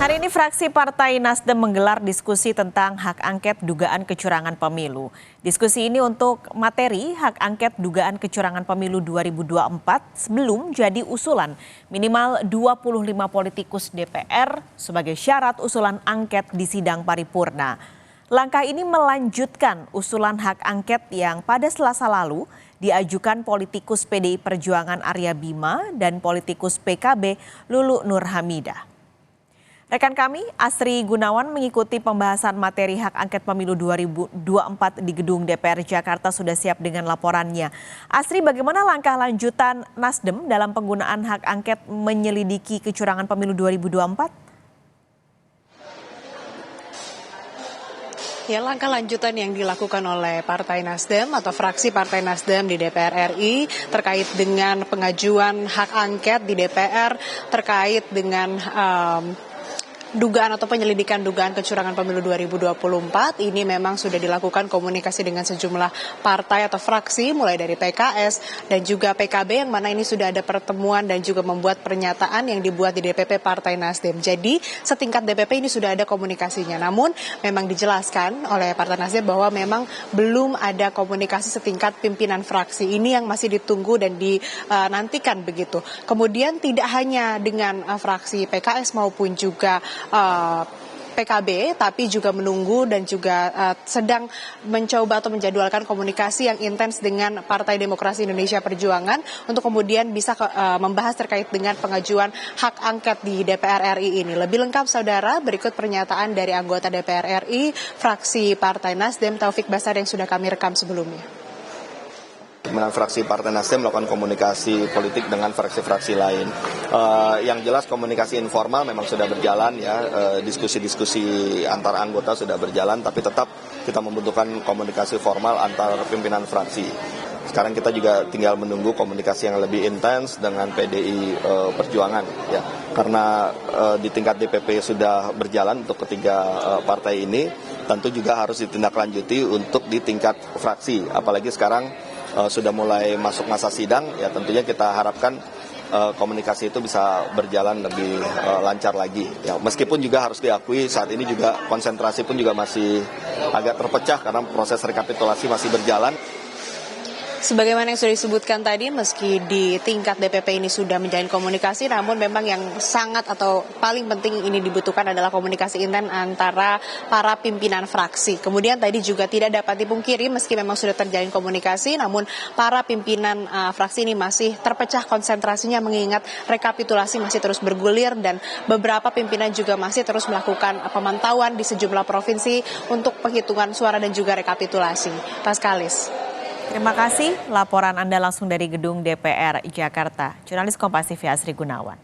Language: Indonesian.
Hari ini fraksi Partai Nasdem menggelar diskusi tentang hak angket dugaan kecurangan pemilu. Diskusi ini untuk materi hak angket dugaan kecurangan pemilu 2024 sebelum jadi usulan minimal 25 politikus DPR sebagai syarat usulan angket di sidang paripurna. Langkah ini melanjutkan usulan hak angket yang pada Selasa lalu diajukan politikus PDI Perjuangan Arya Bima dan politikus PKB Lulu Nur Hamidah. Rekan kami, Asri Gunawan, mengikuti pembahasan materi hak angket pemilu 2024 di gedung DPR Jakarta sudah siap dengan laporannya. Asri, bagaimana langkah lanjutan Nasdem dalam penggunaan hak angket menyelidiki kecurangan pemilu 2024? Ya, langkah lanjutan yang dilakukan oleh Partai Nasdem atau fraksi Partai Nasdem di DPR RI terkait dengan pengajuan hak angket di DPR terkait dengan dugaan atau penyelidikan dugaan kecurangan pemilu 2024 ini memang sudah dilakukan komunikasi dengan sejumlah partai atau fraksi mulai dari PKS dan juga PKB yang mana ini sudah ada pertemuan dan juga membuat pernyataan yang dibuat di DPP Partai Nasdem. Jadi setingkat DPP ini sudah ada komunikasinya. Namun memang dijelaskan oleh Partai Nasdem bahwa memang belum ada komunikasi setingkat pimpinan fraksi. Ini yang masih ditunggu dan dinantikan begitu. Kemudian tidak hanya dengan fraksi PKS maupun juga PKB, tapi juga menunggu dan juga sedang mencoba atau menjadwalkan komunikasi yang intens dengan Partai Demokrasi Indonesia Perjuangan untuk kemudian bisa membahas terkait dengan pengajuan hak angket di DPR RI ini. Lebih lengkap saudara, berikut pernyataan dari anggota DPR RI, fraksi Partai Nasdem Taufik Basar yang sudah kami rekam sebelumnya. Fraksi Partai Nasdem melakukan komunikasi politik dengan fraksi-fraksi lain. Yang jelas komunikasi informal memang sudah berjalan ya, diskusi-diskusi antar anggota sudah berjalan, tapi tetap kita membutuhkan komunikasi formal antar pimpinan fraksi. Sekarang kita juga tinggal menunggu komunikasi yang lebih intens dengan PDI Perjuangan ya, karena di tingkat DPP sudah berjalan untuk ketiga partai ini, tentu juga harus ditindaklanjuti untuk di tingkat fraksi, apalagi sekarang sudah mulai masuk masa sidang, ya tentunya kita harapkan komunikasi itu bisa berjalan lebih lancar lagi. Ya, meskipun juga harus diakui saat ini juga konsentrasi pun juga masih agak terpecah karena proses rekapitulasi masih berjalan. Sebagaimana yang sudah disebutkan tadi, meski di tingkat DPP ini sudah menjalin komunikasi, namun memang yang sangat atau paling penting ini dibutuhkan adalah komunikasi intens antara para pimpinan fraksi. Kemudian tadi juga tidak dapat dipungkiri, meski memang sudah terjalin komunikasi, namun para pimpinan fraksi ini masih terpecah konsentrasinya mengingat rekapitulasi masih terus bergulir dan beberapa pimpinan juga masih terus melakukan pemantauan di sejumlah provinsi untuk penghitungan suara dan juga rekapitulasi. Paskalis. Terima kasih laporan Anda langsung dari gedung DPR Jakarta. Jurnalis Kompas TV Asri Gunawan.